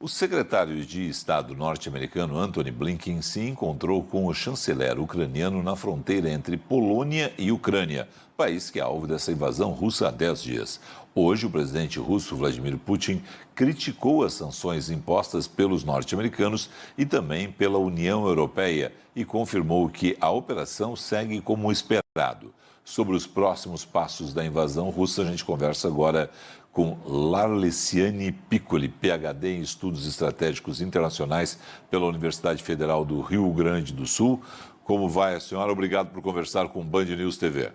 O secretário de Estado norte-americano Antony Blinken se encontrou com o chanceler ucraniano na fronteira entre Polônia e Ucrânia, país que é alvo dessa invasão russa há 10 dias. Hoje, o presidente russo Vladimir Putin criticou as sanções impostas pelos norte-americanos e também pela União Europeia e confirmou que a operação segue como esperado. Sobre os próximos passos da invasão russa, a gente conversa agora com Larleciane Piccoli, PhD em Estudos Estratégicos Internacionais pela Universidade Federal do Rio Grande do Sul. Como vai a senhora? Obrigado por conversar com o Band News TV.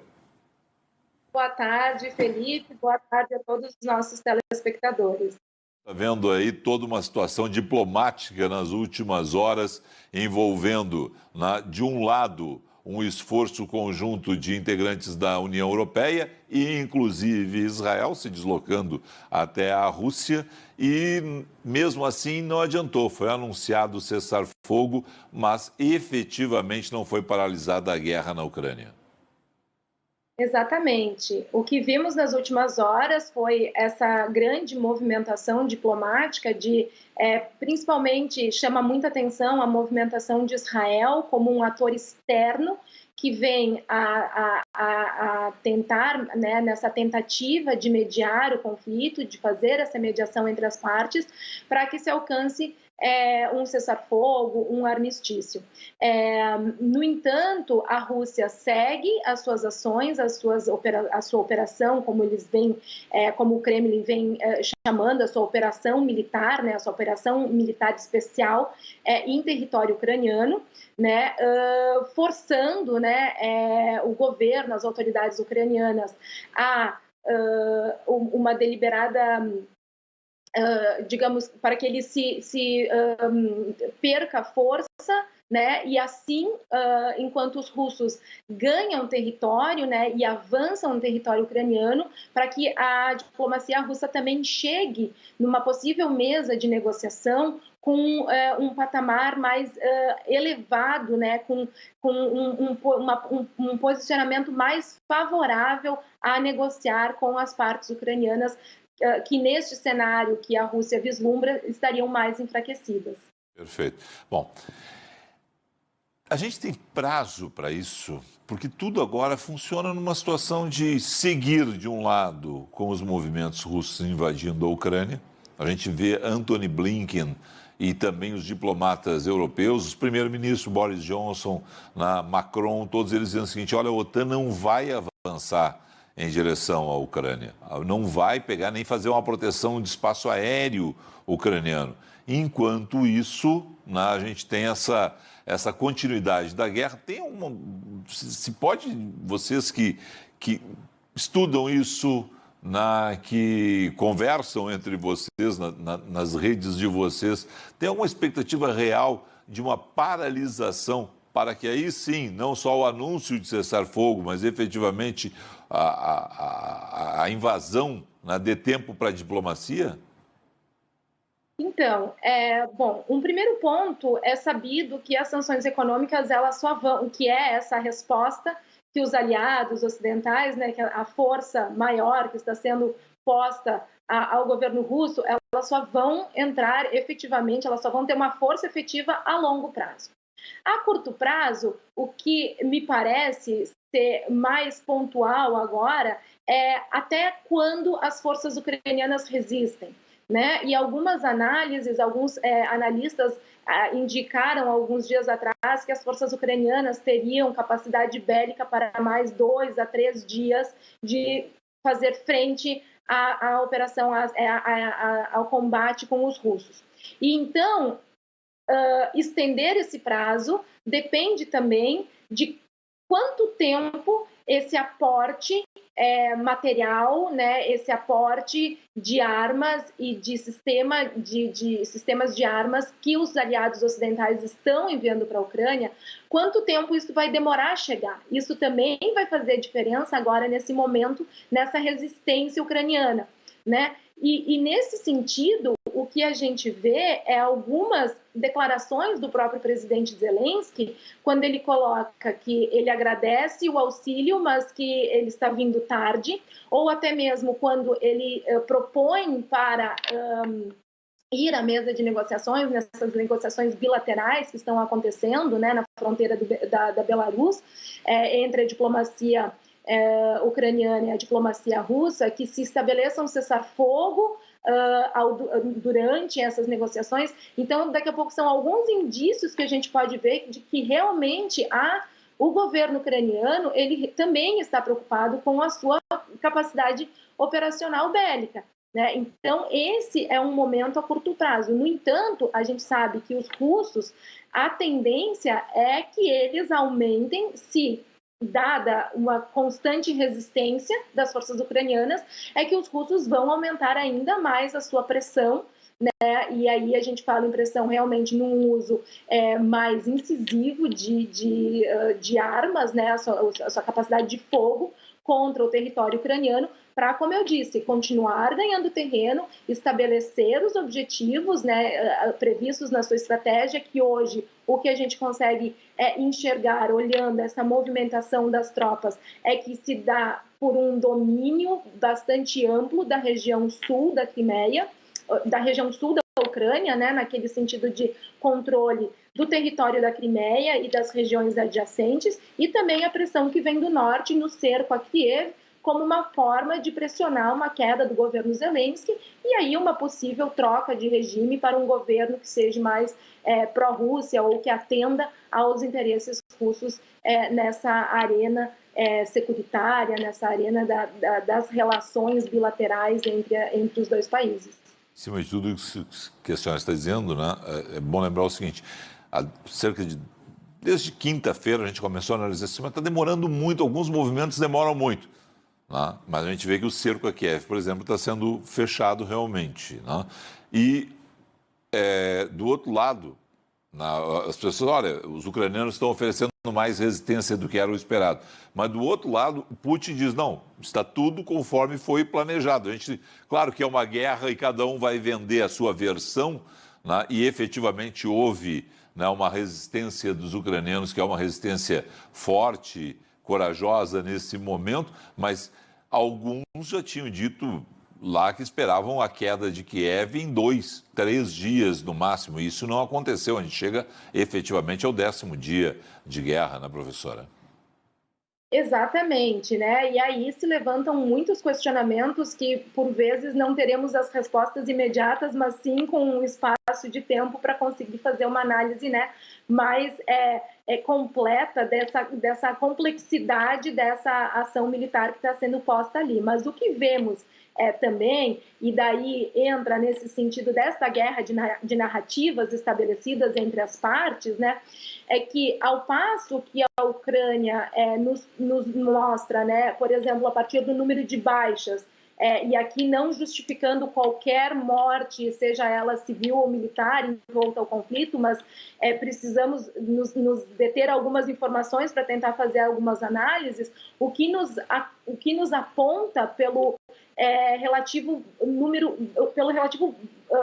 Boa tarde, Felipe. Boa tarde a todos os nossos telespectadores. Está vendo aí toda uma situação diplomática nas últimas horas, envolvendo, de um lado, um esforço conjunto de integrantes da União Europeia e, inclusive, Israel se deslocando até a Rússia e, mesmo assim, não adiantou. Foi anunciado cessar-fogo, mas efetivamente não foi paralisada a guerra na Ucrânia. Exatamente. O que vimos nas últimas horas foi essa grande movimentação diplomática principalmente chama muita atenção a movimentação de Israel como um ator externo que vem a tentar, né, nessa tentativa de mediar o conflito, de fazer essa mediação entre as partes, para que se alcance um cessar-fogo, um armistício. No entanto, a Rússia segue as suas ações, a sua operação, como o Kremlin vem chamando, a sua operação militar, né, a sua operação militar especial em território ucraniano, né, forçando, né, o governo, as autoridades ucranianas a uma deliberada digamos, para que ele perca força, né? E assim, enquanto os russos ganham território, né, e avançam no território ucraniano, para que a diplomacia russa também chegue numa possível mesa de negociação com um patamar mais elevado, né, com um posicionamento mais favorável a negociar com as partes ucranianas, que neste cenário que a Rússia vislumbra estariam mais enfraquecidas. Perfeito. Bom, a gente tem prazo para isso, porque tudo agora funciona numa situação de seguir de um lado com os movimentos russos invadindo a Ucrânia. A gente vê Antony Blinken e também os diplomatas europeus, os primeiros-ministros Boris Johnson, Macron, todos eles dizendo o seguinte: olha, a OTAN não vai avançar em direção à Ucrânia. Não vai pegar nem fazer uma proteção de espaço aéreo ucraniano. Enquanto isso, a gente tem essa continuidade da guerra. Se pode, vocês que estudam isso, que conversam entre vocês, nas redes de vocês, tem alguma expectativa real de uma paralisação para que aí sim, não só o anúncio de cessar-fogo, mas efetivamente a invasão, dê tempo para a diplomacia? Então, bom, um primeiro ponto é sabido que as sanções econômicas, elas só vão, que é essa resposta que os aliados ocidentais, né, que a força maior que está sendo posta ao governo russo, elas só vão entrar efetivamente, elas só vão ter uma força efetiva a longo prazo. A curto prazo, o que me parece ser mais pontual agora é até quando as forças ucranianas resistem, né? E algumas análises, alguns analistas indicaram alguns dias atrás que as forças ucranianas teriam capacidade bélica para mais 2 a 3 dias de fazer frente à operação, ao combate com os russos. E então, estender esse prazo depende também de quanto tempo esse aporte material, né, esse aporte de armas e de sistemas de armas que os aliados ocidentais estão enviando para a Ucrânia, quanto tempo isso vai demorar a chegar. Isso também vai fazer diferença agora nesse momento, nessa resistência ucraniana, né? E nesse sentido, o que a gente vê é algumas declarações do próprio presidente Zelensky, quando ele coloca que ele agradece o auxílio, mas que ele está vindo tarde, ou até mesmo quando ele propõe para ir à mesa de negociações, nessas negociações bilaterais que estão acontecendo, né, na fronteira da Belarus, entre a diplomacia ucraniana e a diplomacia russa, que se estabeleça um cessar-fogo durante essas negociações. Então, daqui a pouco são alguns indícios que a gente pode ver de que realmente o governo ucraniano ele também está preocupado com a sua capacidade operacional bélica. Né? Então, esse é um momento a curto prazo. No entanto, a gente sabe que os russos, a tendência é que eles aumentem, se dada uma constante resistência das forças ucranianas, é que os russos vão aumentar ainda mais a sua pressão, né? E aí a gente fala em pressão realmente num uso mais incisivo de armas, né? A sua capacidade de fogo contra o território ucraniano, para, como eu disse, continuar ganhando terreno, estabelecer os objetivos, né, previstos na sua estratégia, que hoje o que a gente consegue enxergar, olhando essa movimentação das tropas, é que se dá por um domínio bastante amplo da região sul da Crimeia, da região sul da Ucrânia, né, naquele sentido de controle do território da Crimeia e das regiões adjacentes, e também a pressão que vem do norte no cerco a Kiev, como uma forma de pressionar uma queda do governo Zelensky e aí uma possível troca de regime para um governo que seja mais pró-Rússia ou que atenda aos interesses russos nessa arena securitária, nessa arena das relações bilaterais entre os dois países. Acima de tudo isso que a senhora está dizendo, né, é bom lembrar o seguinte, desde quinta-feira a gente começou a analisar isso, mas está demorando muito, alguns movimentos demoram muito. Né? Mas a gente vê que o cerco a Kiev, por exemplo, está sendo fechado realmente. Né? E do outro lado, as pessoas, olha, os ucranianos estão oferecendo mais resistência do que era o esperado. Mas do outro lado, o Putin diz, não, está tudo conforme foi planejado. Claro que é uma guerra e cada um vai vender a sua versão, né? E efetivamente houve, né, uma resistência dos ucranianos, que é uma resistência forte, corajosa nesse momento, mas alguns já tinham dito lá que esperavam a queda de Kiev em 2, 3 dias no máximo. Isso não aconteceu. A gente chega efetivamente ao 10º dia de guerra, né, professora? Exatamente, né? E aí se levantam muitos questionamentos que, por vezes, não teremos as respostas imediatas, mas sim com um espaço de tempo para conseguir fazer uma análise, né, mais completa dessa complexidade dessa ação militar que está sendo posta ali. Mas o que vemos também, e daí entra nesse sentido dessa guerra de narrativas estabelecidas entre as partes, né, é que ao passo que a Ucrânia nos mostra, né, por exemplo, a partir do número de baixas, e aqui não justificando qualquer morte, seja ela civil ou militar, em volta ao conflito, mas precisamos nos deter algumas informações para tentar fazer algumas análises, o que nos aponta pelo relativo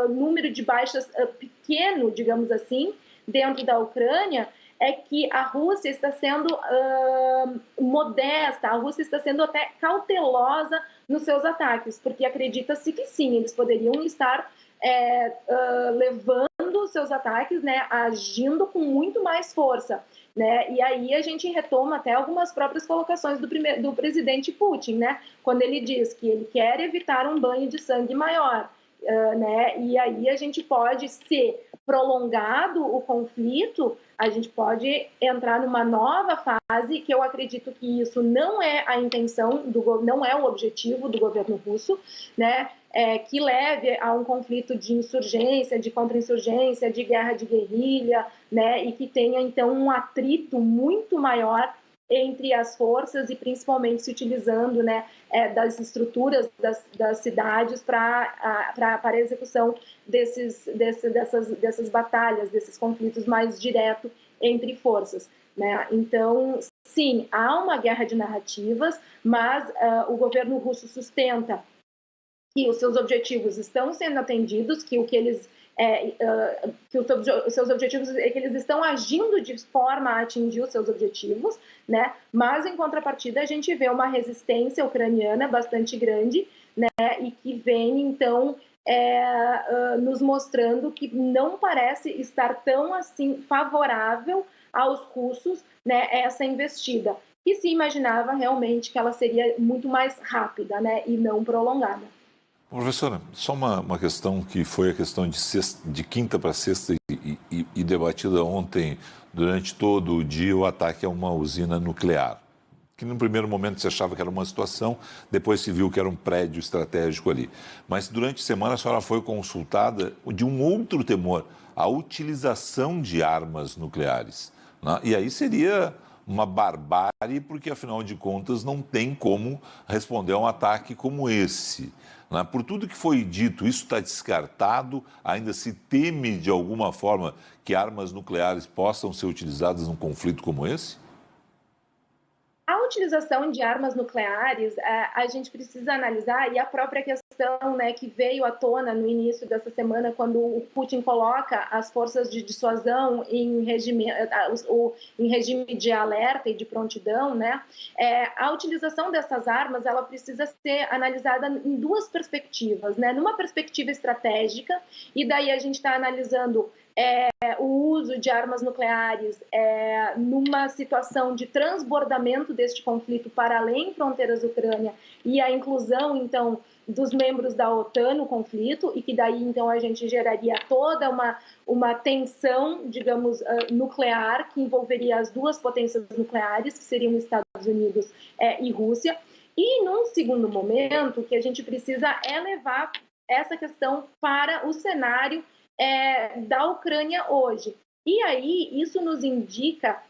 número de baixas pequeno, digamos assim, dentro da Ucrânia, é que a Rússia está sendo modesta, a Rússia está sendo até cautelosa nos seus ataques, porque acredita-se que sim, eles poderiam estar levando seus ataques, né, agindo com muito mais força. Né? E aí a gente retoma até algumas próprias colocações do presidente Putin, né? Quando ele diz que ele quer evitar um banho de sangue maior. Né? E aí a gente pode, se prolongado o conflito, a gente pode entrar numa nova fase, que eu acredito que isso não é a intenção, não é o objetivo do governo russo, né? Que leve a um conflito de insurgência, de contra-insurgência, de guerra de guerrilha, né? E que tenha, então, um atrito muito maior entre as forças e principalmente se utilizando, né, das estruturas das cidades para a execução dessas batalhas, desses conflitos mais direto entre forças. Né? Então, sim, há uma guerra de narrativas, mas o governo russo sustenta que os seus objetivos estão sendo atendidos, que os seus objetivos é que eles estão agindo de forma a atingir os seus objetivos, né? Mas em contrapartida a gente vê uma resistência ucraniana bastante grande, né? E que vem então nos mostrando que não parece estar tão assim favorável aos russos, né, essa investida. E se imaginava realmente que ela seria muito mais rápida, né, e não prolongada. Professora, só uma questão que foi a questão de quinta para sexta e debatida ontem durante todo o dia, o ataque a uma usina nuclear, que no primeiro momento se achava que era uma situação, depois se viu que era um prédio estratégico ali. Mas durante a semana a senhora foi consultada de um outro temor, a utilização de armas nucleares, né? E aí seria uma barbárie, porque afinal de contas não tem como responder a um ataque como esse, né? Por tudo que foi dito, isso está descartado? Ainda se teme de alguma forma que armas nucleares possam ser utilizadas num conflito como esse? A utilização de armas nucleares, a gente precisa analisar, e a própria questão, né, que veio à tona no início dessa semana, quando o Putin coloca as forças de dissuasão em regime de alerta e de prontidão, né, a utilização dessas armas, ela precisa ser analisada em duas perspectivas, né, numa perspectiva estratégica, e daí a gente está analisando o uso de armas nucleares numa situação de transbordamento deste conflito para além fronteiras da Ucrânia e a inclusão, então, dos membros da OTAN no conflito, e que daí, então, a gente geraria toda uma tensão, digamos, nuclear, que envolveria as duas potências nucleares, que seriam Estados Unidos e Rússia. E, num segundo momento, o que a gente precisa é levar essa questão para o cenário da Ucrânia hoje. E aí, isso nos indica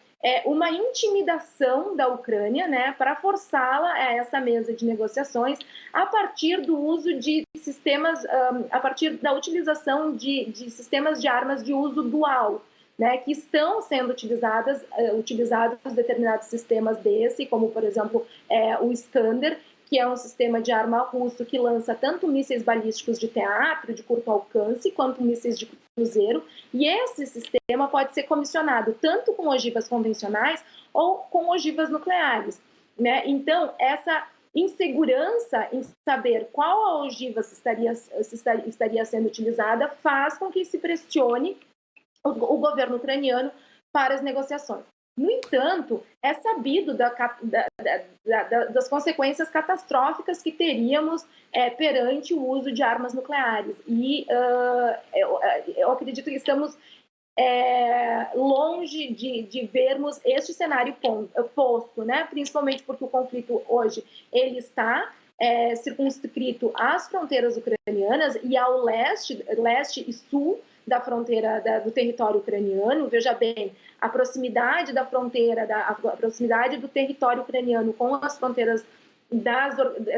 uma intimidação da Ucrânia, né, para forçá-la a essa mesa de negociações a partir do uso de sistemas, a partir da utilização de sistemas de armas de uso dual, né, que estão sendo utilizados determinados sistemas desse, como, por exemplo, o Iskander, que é um sistema de arma russo que lança tanto mísseis balísticos de teatro, de curto alcance, quanto mísseis de cruzeiro, e esse sistema pode ser comissionado tanto com ogivas convencionais ou com ogivas nucleares, né? Então, essa insegurança em saber qual a ogiva estaria sendo utilizada faz com que se pressione o governo ucraniano para as negociações. No entanto, é sabido das consequências catastróficas que teríamos perante o uso de armas nucleares. E eu acredito que estamos longe de vermos este cenário posto, né? Principalmente porque o conflito hoje ele está circunscrito às fronteiras ucranianas e ao leste e sul da fronteira do território ucraniano. Veja bem, a proximidade da fronteira, a proximidade do território ucraniano com as fronteiras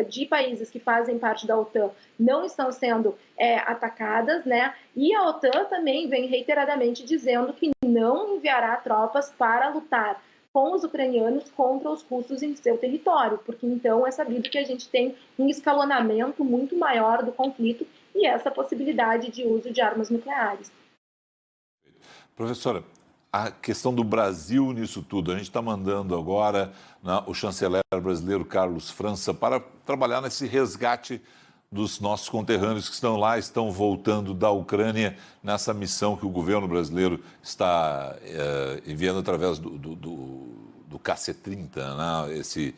de países que fazem parte da OTAN não estão sendo atacadas, né? E a OTAN também vem reiteradamente dizendo que não enviará tropas para lutar com os ucranianos contra os russos em seu território, porque então é sabido que a gente tem um escalonamento muito maior do conflito e essa possibilidade de uso de armas nucleares. Professora, a questão do Brasil nisso tudo, a gente está mandando agora, né, o chanceler brasileiro Carlos França para trabalhar nesse resgate dos nossos conterrâneos que estão lá, estão voltando da Ucrânia nessa missão que o governo brasileiro está enviando através do KC-30, né, esse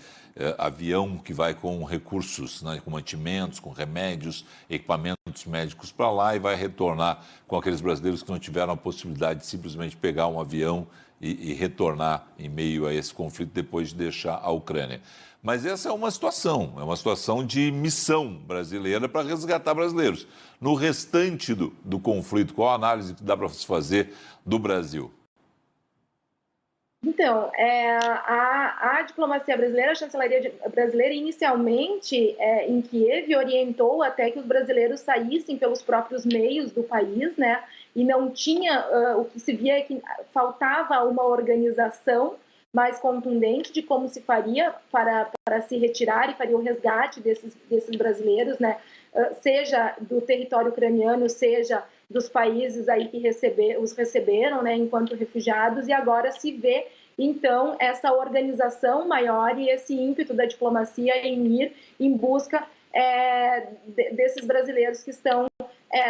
avião que vai com recursos, né, com mantimentos, com remédios, equipamentos médicos para lá e vai retornar com aqueles brasileiros que não tiveram a possibilidade de simplesmente pegar um avião e retornar em meio a esse conflito depois de deixar a Ucrânia. Mas essa é uma situação de missão brasileira para resgatar brasileiros. No restante do conflito, qual a análise que dá para se fazer do Brasil? Então, a diplomacia brasileira, a chancelaria brasileira, inicialmente em Kiev, orientou até que os brasileiros saíssem pelos próprios meios do país, né? E não tinha, o que se via é que faltava uma organização mais contundente de como se faria para se retirar e faria o resgate desses brasileiros, né? Seja do território ucraniano, seja dos países aí que os receberam, né, enquanto refugiados, e agora se vê, então, essa organização maior e esse ímpeto da diplomacia em ir em busca desses brasileiros que estão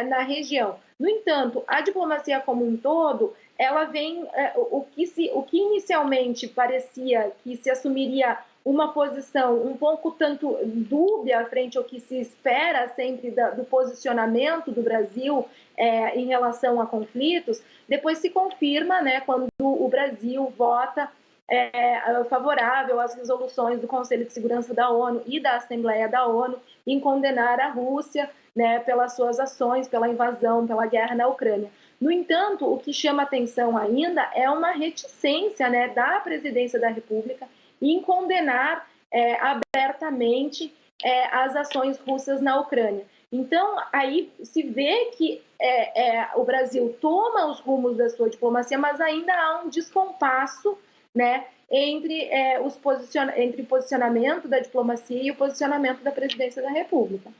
na região. No entanto, a diplomacia como um todo, ela vem, o que inicialmente parecia que se assumiria uma posição um pouco tanto dúbia frente ao que se espera sempre do posicionamento do Brasil em relação a conflitos, depois se confirma, né, quando o Brasil vota favorável às resoluções do Conselho de Segurança da ONU e da Assembleia da ONU em condenar a Rússia, né, pelas suas ações, pela invasão, pela guerra na Ucrânia. No entanto, o que chama atenção ainda é uma reticência, né, da presidência da República em condenar abertamente as ações russas na Ucrânia. Então, aí se vê que o Brasil toma os rumos da sua diplomacia, mas ainda há um descompasso, né, entre o posicionamento da diplomacia e o posicionamento da presidência da República.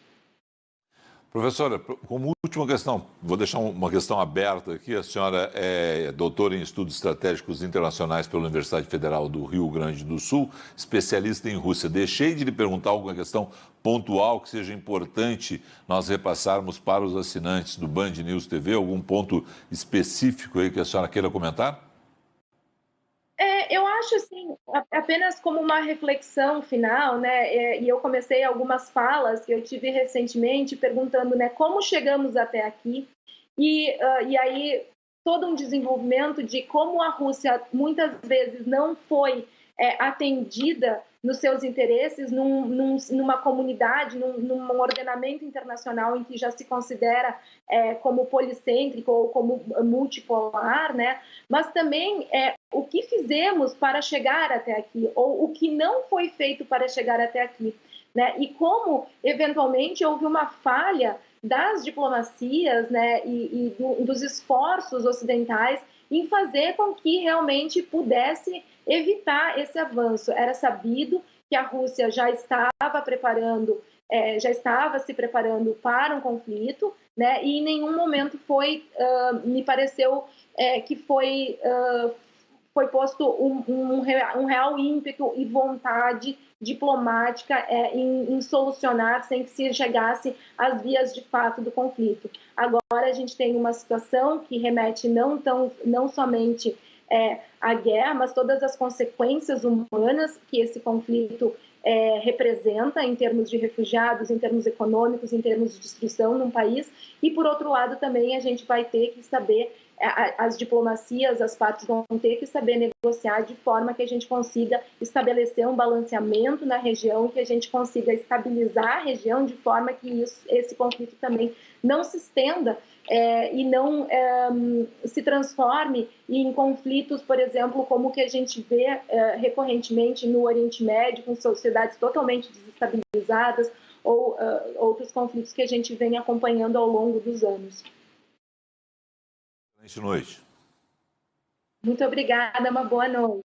Professora, como última questão, vou deixar uma questão aberta aqui. A senhora é doutora em Estudos Estratégicos Internacionais pela Universidade Federal do Rio Grande do Sul, especialista em Rússia. Deixei de lhe perguntar alguma questão pontual que seja importante nós repassarmos para os assinantes do Band News TV? Algum ponto específico aí que a senhora queira comentar? Eu acho, assim, apenas como uma reflexão final, né, e eu comecei algumas falas que eu tive recentemente perguntando, né, como chegamos até aqui, e aí todo um desenvolvimento de como a Rússia muitas vezes não foi atendida nos seus interesses numa comunidade, num ordenamento internacional em que já se considera como policêntrico ou como multipolar, né? Mas também o que fizemos para chegar até aqui, ou o que não foi feito para chegar até aqui, né? E como, eventualmente, houve uma falha das diplomacias, né, e dos esforços ocidentais em fazer com que realmente pudesse evitar esse avanço. Era sabido que a Rússia já estava se preparando para um conflito, né, e em nenhum momento me pareceu que foi posto um real ímpeto e vontade diplomática em solucionar sem que se chegasse às vias de fato do conflito. Agora a gente tem uma situação que remete não somente à guerra, mas todas as consequências humanas que esse conflito representa em termos de refugiados, em termos econômicos, em termos de destruição num país. E, por outro lado, também a gente vai ter que saber, as diplomacias, as partes vão ter que saber negociar de forma que a gente consiga estabelecer um balanceamento na região, que a gente consiga estabilizar a região de forma que esse conflito também não se estenda e não se transforme em conflitos, por exemplo, como o que a gente vê recorrentemente no Oriente Médio, com sociedades totalmente desestabilizadas, ou outros conflitos que a gente vem acompanhando ao longo dos anos. Excelente noite. Muito obrigada, uma boa noite.